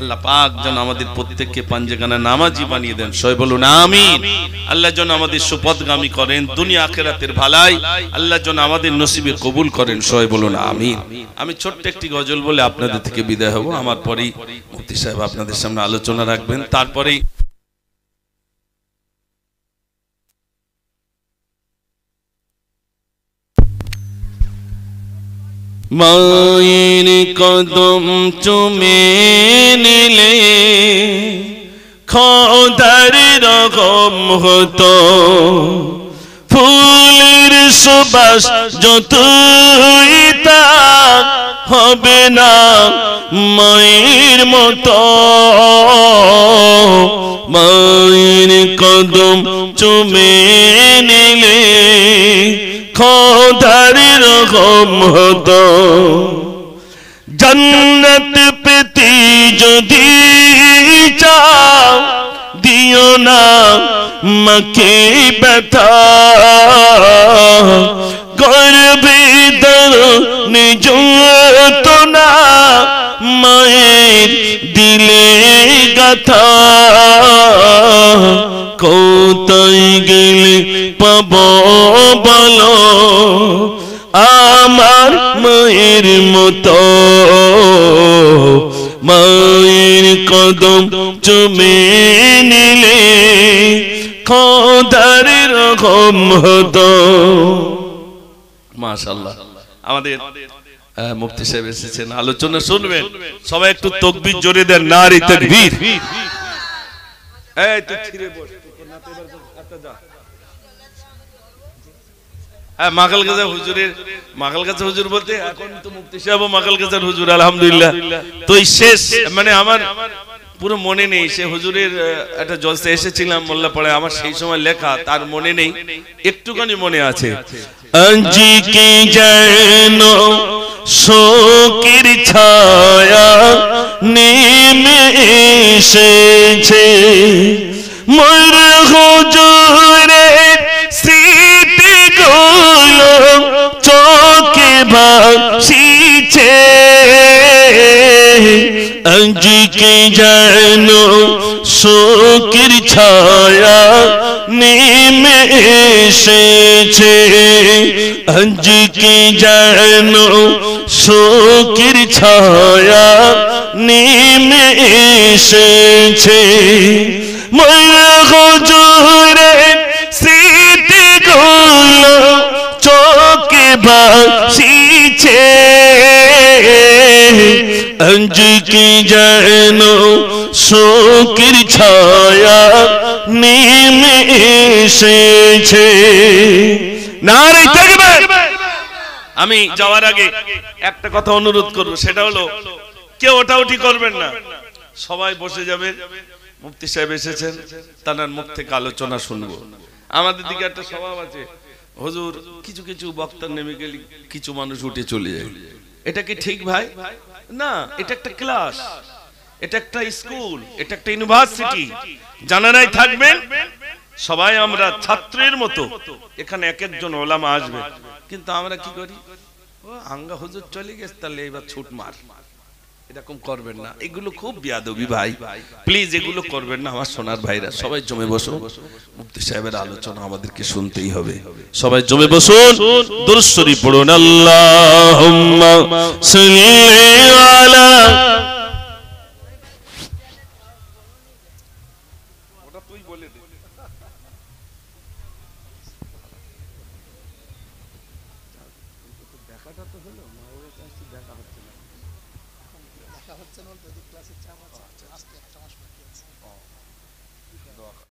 আল্লাহ পাক যেন আমাদের প্রত্যেককে পাঞ্জেখানা নামাজি বানিয়ে দেন, সবাই বলুন আমিন। আল্লাহ যেন আমাদের সুপথগামী করেন, দুনিয়া আখিরাতের ভালাই আল্লাহ যেন আমাদের নসিবে কবুল করেন, সবাই বলুন আমিন। আমি ছোট্ট একটি গজল বলে আপনাদের থেকে বিদায় হব। আমার পরেই মুফতি সাহেব আপনাদের সামনে আলোচনা রাখবেন, তারপরেই মায়ের কদম চুমে নিলে খোদার রকম হতো ফুলের সুবাস যতই তা হবে না মায়ের মতো মায়ের কদম চুমে নিলে খোদার রকম হতো জান্নাত পেতে যদি চাও দিও না মাকে ব্যথা গর্বে দরনে যন্ত্রণা মায়ের দিলে গাথা কোথায় গেলে পাবো বলো আমার মায়ের মতো মায়ের কদম চুমে নিলে খোদার রকম হতো। মাশাআল্লাহ আমাদের মুফতি সাহেব এসেছেন, আলোচনা শুনবেন, সবাই একটু তাকবীর জোরে দেন, নারে তাকবীর। এই তুই ছিড়ে বস, হ্যাঁ মাকাল গাজা হুজুরের, মাকাল গাজা হুজুর বলতে এখন তো মুফতি সাহেব মাকাল গাজার হুজুর আলহামদুলিল্লাহ। তো এই শেষ মানে আমার পুরো মনে নেই, সে হুজুরের একটা জলসা এসেছিলাম মোল্লাপাড়ায়, আমার সেই সময় লেখা তার মনে নেই, একটুখানি মনে আছে। আজি কি যেন শোকের ছায়া নেমে এসেছে মোর হুজুরের স্মৃতিগুলো চোখে ভাসিছে আজকে যেন শোকের ছায়া নেমে এসেছে আজকে যেন শোকের ছায়া নেমে এসেছে মোর হুজুরের স্মৃতিগুলো চোখে ভাসিছে আজকে যেন শোকের ছায়া নেমে এসেছে। নারে তাকবীর। আমি যাওয়ার আগে একটা কথা অনুরোধ করব, সেটা হলো কেউ ওঠাউঠি করবেন না, সবাই বসে যাবেন। মুফতি সাহেব এসেছেন, তার মুখ থেকে আলোচনা শুনবো। আমাদের দিকে একটা স্বভাব আছে, হুজুর কিছু কিছু বক্তা নেমে গেলে কিছু মানুষ উঠে চলে যায়। এটা কি ঠিক ভাই? না, এটা একটা ক্লাস, এটা একটা স্কুল, এটা একটা ইউনিভার্সিটি। জানানাই থাকবেন সবাই আমরা ছাত্রের মতো, এখানে এক একজন ওলামা আসবে, কিন্তু আমরা কি করি, ও আঙ্গা হুজুর চলে গেছে তাহলে এবার ছুট মার, এরকম করবেন না, এগুলো খুব বেয়াদবি ভাই, প্লিজ এগুলো করবেন না আমার সোনার ভাইরা। সবাই জমে বসুন, মুফতি সাহেবের আলোচনা আমাদেরকে শুনতেই হবে। সবাই জমে বসুন, দুরূদ শরীফ পড়ুন। আল্লাহুম্মা সাল্লি আলা